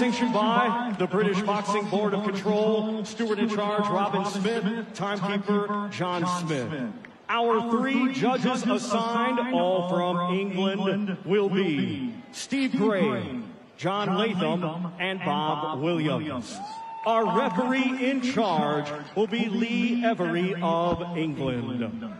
Sanctioned by the British Boxing Board of Control, steward in charge Robin Smith, timekeeper John Smith. Our 3 judges assigned, all from England, will be Steve Gray, John Latham, and Bob Williams. Our referee in charge will be Lee Every of England.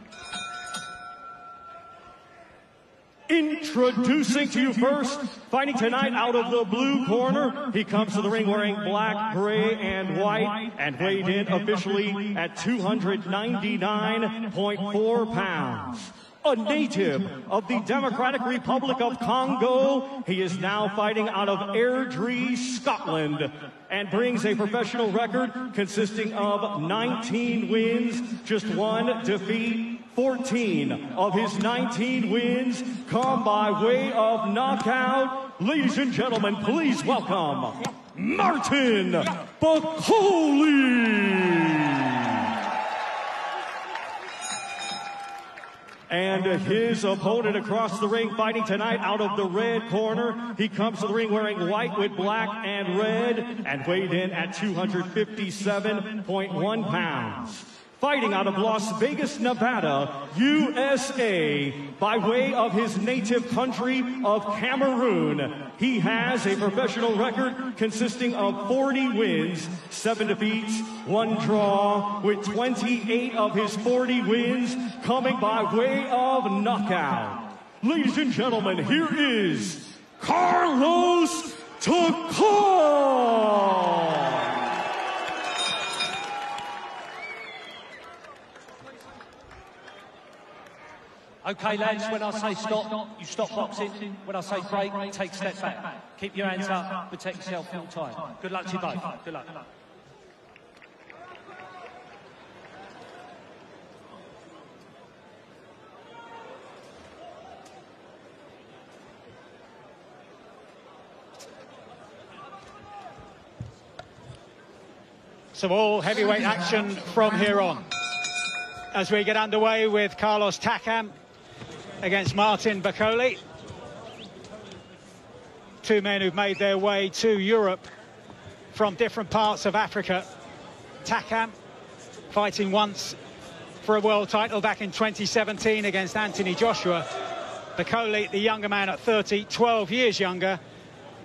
Introducing to you first, fighting tonight out of the blue corner. He comes to the ring wearing black, gray, and white, and weighed in officially at 299.4 pounds. A native of the Democratic Republic of Congo, he is now fighting out of Airdrie, Scotland, and brings a professional record consisting of 19 wins, just 1 defeat. 14 of his 19 wins come by way of knockout. Ladies and gentlemen, please welcome Martin Bakole. And his opponent across the ring, fighting tonight out of the red corner. He comes to the ring wearing white with black and red, and weighed in at 257.1 pounds. Fighting out of Las Vegas, Nevada, USA, by way of his native country of Cameroon. He has a professional record consisting of 40 wins, 7 defeats, 1 draw, with 28 of his 40 wins coming by way of knockout. Ladies and gentlemen, here is Carlos Takar. Okay, lads, when I say stop, you stop boxing. When I say break, take a step back. Keep your hands up, protect yourself full time. Good luck to you both. Good luck. So all heavyweight action from here on, as we get underway with Carlos Takam against Martin Bakole. 2 men who've made their way to Europe from different parts of Africa. Takam fighting once for a world title back in 2017 against Anthony Joshua. Bakole, the younger man at 30, 12 years younger,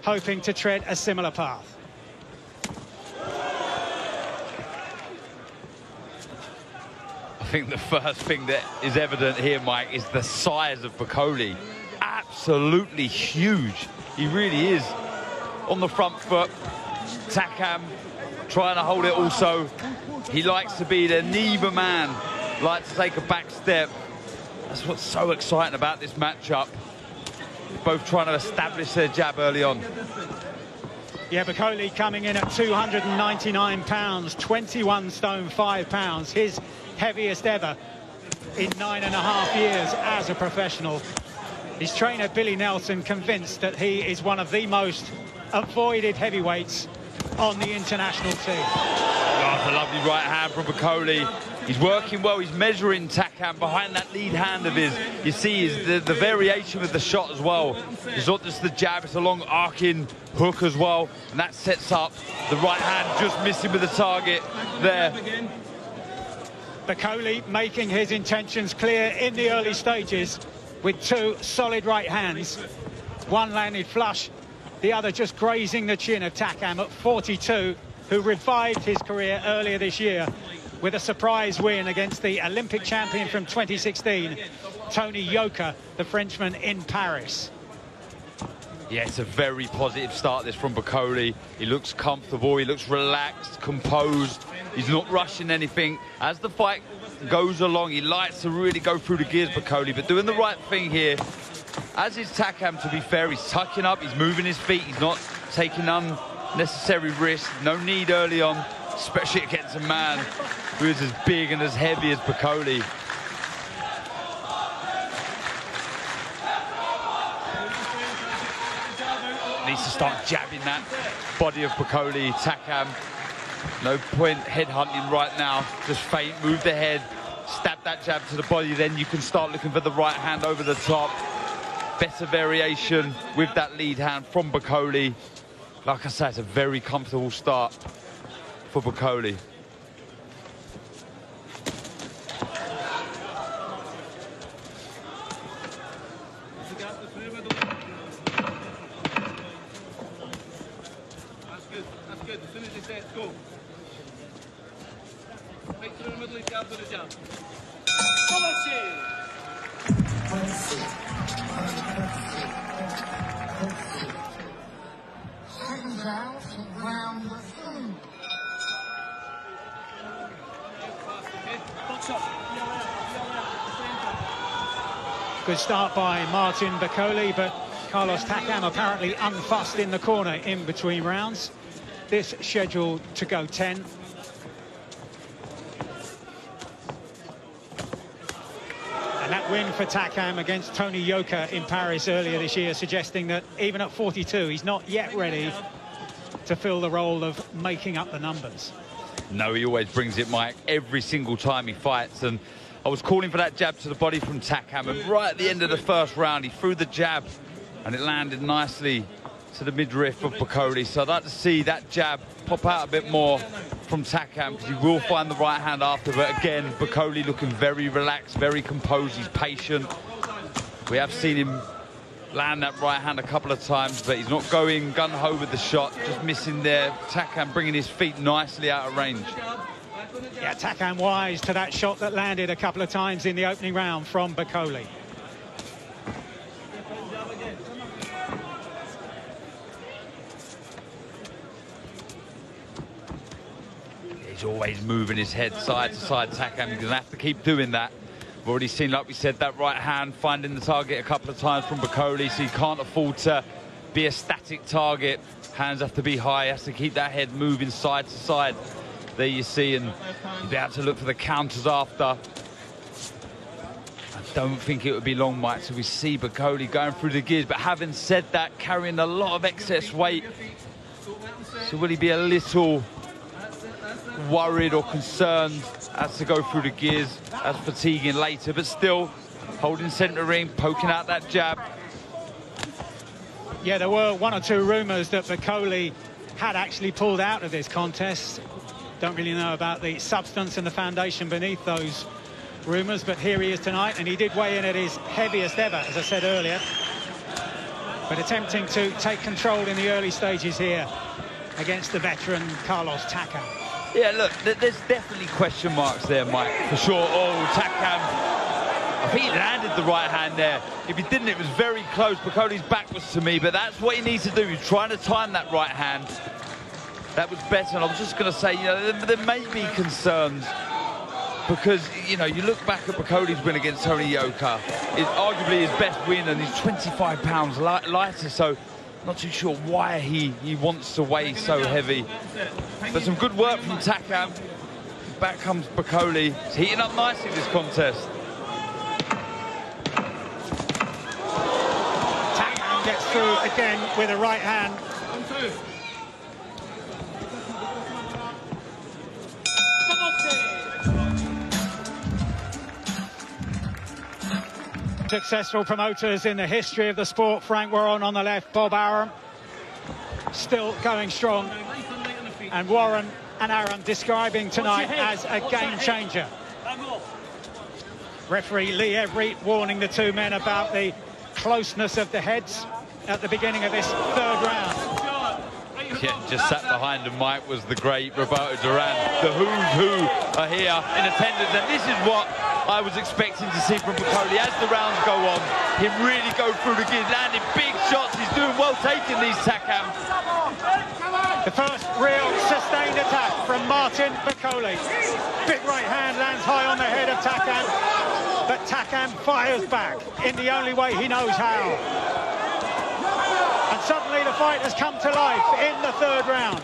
hoping to tread a similar path. I think the first thing that is evident here, Mike, is the size of Bakole. Absolutely huge. He really is. On the front foot, Takam trying to hold it also. He likes to be there. Neither man likes to take a back step. That's what's so exciting about this matchup. Both trying to establish their jab early on. Yeah, Bakole coming in at 299 pounds, 21 stone 5 pounds. His heaviest ever in 9.5 years as a professional. His trainer Billy Nelson convinced that he is one of the most avoided heavyweights on the international team. Oh, it's a lovely right hand from Bakole. He's working well, he's measuring Takam behind that lead hand of his. You see the variation with the shot as well. It's not just the jab, it's a long arcing hook as well, and that sets up the right hand, just missing with the target there. Bakole making his intentions clear in the early stages with 2 solid right hands. One landed flush, the other just grazing the chin of Takam at 42, who revived his career earlier this year with a surprise win against the Olympic champion from 2016, Tony Yoka, the Frenchman, in Paris. Yeah, it's a very positive start, this from Bakole. He looks comfortable, he looks relaxed, composed. He's not rushing anything. As the fight goes along, he likes to really go through the gears, Bakole, but doing the right thing here. As is Takam, to be fair, he's tucking up, he's moving his feet, he's not taking unnecessary risks. No need early on, especially against a man who is as big and as heavy as Bakole. Needs to start jabbing that body of Bakole. Takam, no point head hunting right now. Just feint, move the head, stab that jab to the body, then you can start looking for the right hand over the top. Better variation with that lead hand from Bakole. Like I say, it's a very comfortable start for BAKOLE. That's good. As soon as they say it's go. Right through the middle, he's down to the jump. Good start by Martin BAKOLE, but Carlos Takam apparently unfussed in the corner in between rounds. This scheduled to go 10. And that win for Takam against Tony Yoka in Paris earlier this year, suggesting that even at 42, he's not yet ready to fill the role of making up the numbers. No, he always brings it, Mike, every single time he fights. And I was calling for that jab to the body from Takam, and right at the end of the first round, he threw the jab, and it landed nicely to the midriff of BAKOLE. So I'd like to see that jab pop out a bit more from Takam, because he will find the right hand after. But again, BAKOLE looking very relaxed, very composed. He's patient. We have seen him land that right hand a couple of times, but he's not going gun-ho with the shot, just missing there. Takam bringing his feet nicely out of range. Yeah, Takam wise to that shot that landed a couple of times in the opening round from BAKOLE. He's always moving his head side to side, Takam. He's going to have to keep doing that. We've already seen, like we said, that right hand finding the target a couple of times from BAKOLE, so he can't afford to be a static target. Hands have to be high, he has to keep that head moving side to side. There you see, and he'll be able to look for the counters after. I don't think it would be long, Mike, so we see BAKOLE going through the gears. But having said that, carrying a lot of excess weight, so will he be a little worried or concerned as to go through the gears, as fatiguing later, but still holding centre ring, poking out that jab. Yeah, there were one or two rumours that BAKOLE had actually pulled out of this contest. Don't really know about the substance and the foundation beneath those rumours, but here he is tonight, and he did weigh in at his heaviest ever, as I said earlier. But attempting to take control in the early stages here against the veteran Carlos Takam. Yeah, look, there's definitely question marks there, Mike, for sure. Oh, Takam, I think he landed the right hand there. If he didn't, it was very close. BAKOLE's back was to me, but that's what he needs to do. He's trying to time that right hand. That was better, and I was just going to say, you know, there may be concerns because, you know, you look back at BAKOLE's win against Tony Yoka. It's arguably his best win, and he's 25 pounds lighter, so not too sure why he wants to weigh so heavy. But some good work from Takam. Back comes BAKOLE. He's heating up nicely this contest. Takam gets through again with a right hand. Successful promoters in the history of the sport. Frank Warren on the left, Bob Arum still going strong. And Warren and Arum describing tonight as a game changer. Referee Lee Everett warning the two men about the closeness of the heads at the beginning of this third round. Yeah, just sat behind him, Mike, was the great Roberto Duran. The who's who are here in attendance, and this is what I was expecting to see from BAKOLE as the rounds go on. Him really go through the gears, landing big shots. He's doing well taking these, Takam. The first real sustained attack from Martin BAKOLE. Big right hand lands high on the head of Takam, but Takam fires back in the only way he knows how. And suddenly the fight has come to life in the third round.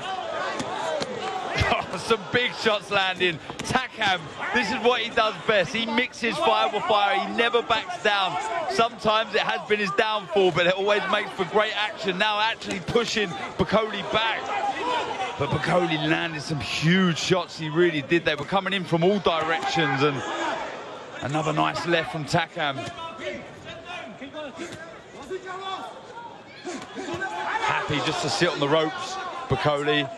Some big shots landing. Takam, this is what he does best. He mixes fire with fire. He never backs down. Sometimes it has been his downfall, but it always makes for great action. Now actually pushing BAKOLE back. But BAKOLE landed some huge shots. He really did. They were coming in from all directions. And another nice left from Takam. happy just to sit on the ropes, Bakole.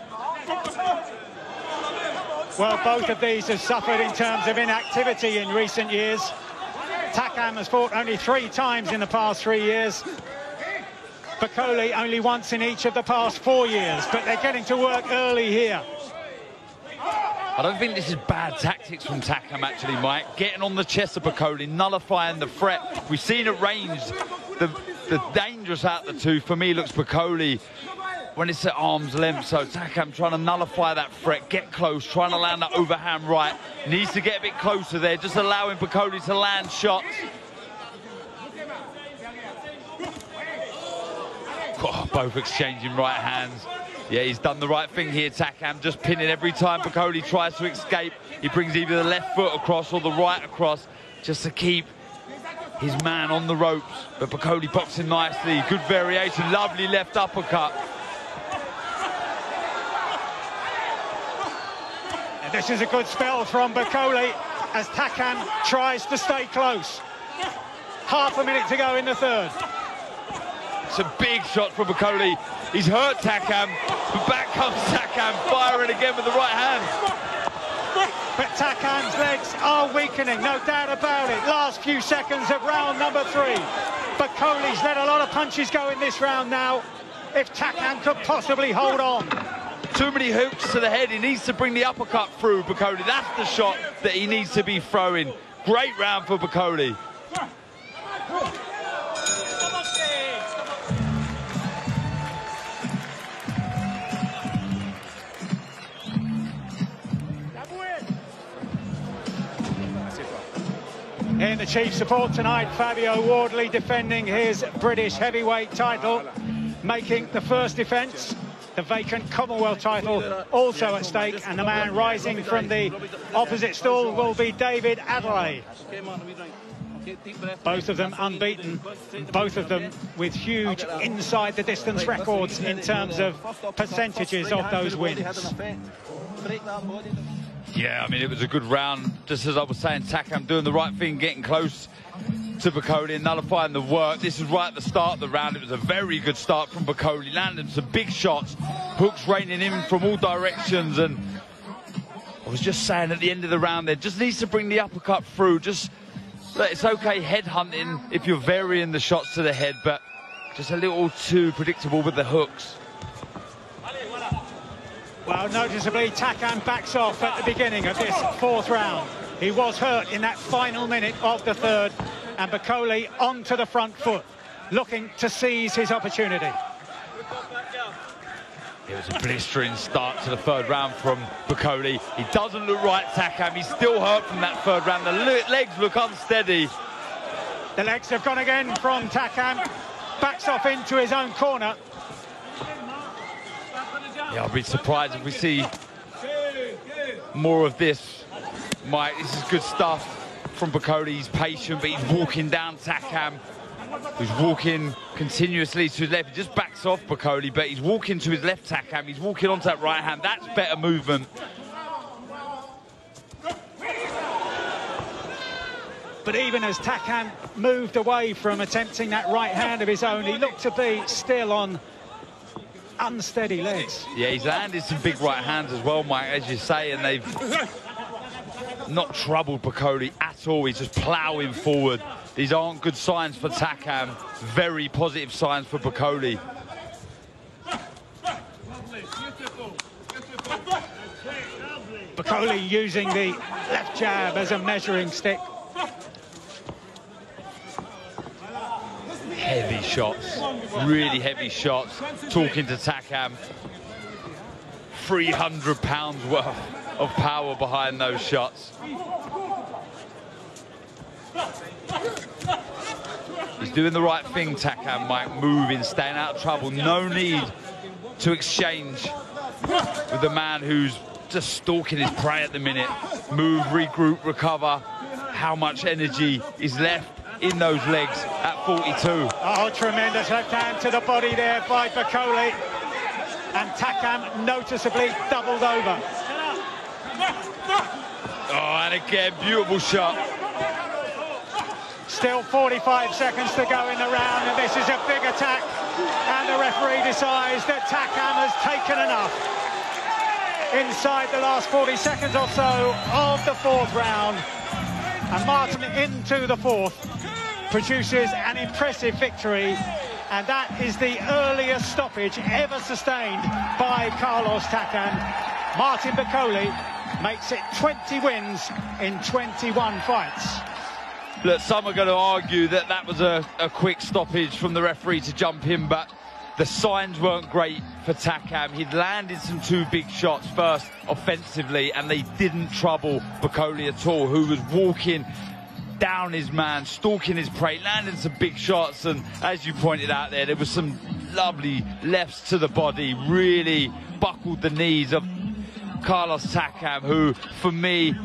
Well, both of these have suffered in terms of inactivity in recent years. Takam has fought only 3 times in the past 3 years. Bakole only once in each of the past 4 years, but they're getting to work early here. I don't think this is bad tactics from Takam, actually, Mike. Getting on the chest of Bakole, nullifying the threat. We've seen at range the dangerous out the two, for me, looks Bakole when it's at arm's length. So Takam trying to nullify that threat, get close, trying to land that overhand right. Needs to get a bit closer there, just allowing Bakole to land shots. Oh, both exchanging right hands. Yeah, he's done the right thing here, Takam, just pinning every time Bakole tries to escape. He brings either the left foot across or the right across, just to keep his man on the ropes. But Bakole boxing nicely, good variation, lovely left uppercut. And this is a good spell from Bakole as Takam tries to stay close. Half a minute to go in the third. Some big shots from Bakole. He's hurt Takam, but back comes Takam, firing again with the right hand. But Takam's legs are weakening, no doubt about it. Last few seconds of round number 3. Bakole's let a lot of punches go in this round now. If Takam could possibly hold on. Too many hooks to the head. He needs to bring the uppercut through, Bakole. That's the shot that he needs to be throwing. Great round for Bakole. In the chief support tonight, Fabio Wardley defending his British heavyweight title, making the first defence. The vacant Commonwealth title also at stake, and the man rising from the opposite stall will be David Adelaide. Both of them unbeaten, both of them with huge inside the distance records in terms of percentages of those wins. Yeah, I mean, it was a good round. Just as I was saying, Takam doing the right thing, getting close to Bakole and nullifying the work. This is right at the start of the round. It was a very good start from Bakole, landing some big shots, hooks raining in from all directions. And I was just saying at the end of the round there, just needs to bring the uppercut through. Just, look, it's okay head hunting if you're varying the shots to the head, but just a little too predictable with the hooks. Well, noticeably, Takam backs off at the beginning of this 4th round. He was hurt in that final minute of the 3rd, and Bakole onto the front foot, looking to seize his opportunity. It was a blistering start to the 3rd round from Bakole. He doesn't look right, Takam. He's still hurt from that 3rd round. The legs look unsteady. The legs have gone again from Takam. Backs off into his own corner. Yeah, I'll be surprised if we see more of this, Mike. This is good stuff from Bakole. He's patient, but he's walking down Takam, who's walking continuously to his left. He just backs off Bakole, but he's walking to his left Takam. He's walking onto that right hand. That's better movement. But even as Takam moved away from attempting that right hand of his own, he looked to be still on unsteady legs. Yeah, he's landed some big right hands as well, Mike, as you say, and they've not troubled Bakole at all. He's just ploughing forward. These aren't good signs for Takam. Very positive signs for Bakole. Bakole using the left jab as a measuring stick. Heavy shots, really heavy shots. Talking to Takam, 300 pounds worth of power behind those shots. He's doing the right thing, Takam, Mike, moving, staying out of trouble. No need to exchange with the man who's just stalking his prey at the minute. Move, regroup, recover. How much energy is left in those legs at 42. Oh, tremendous left hand to the body there by Bakole. And Takam noticeably doubled over. Oh, and again, beautiful shot. Still 45 seconds to go in the round, and this is a big attack. And the referee decides that Takam has taken enough. Inside the last 40 seconds or so of the fourth round. And Martin into the fourth produces an impressive victory. And that is the earliest stoppage ever sustained by Carlos Takam. Martin Bakole makes it 20 wins in 21 fights. Look, some are going to argue that that was a quick stoppage from the referee to jump in, but the signs weren't great for Takam. He'd landed some two big shots first offensively, and they didn't trouble Bakole at all, who was walking down his man, stalking his prey, landing some big shots. And as you pointed out there was some lovely lefts to the body, really buckled the knees of Carlos Takam, who, for me,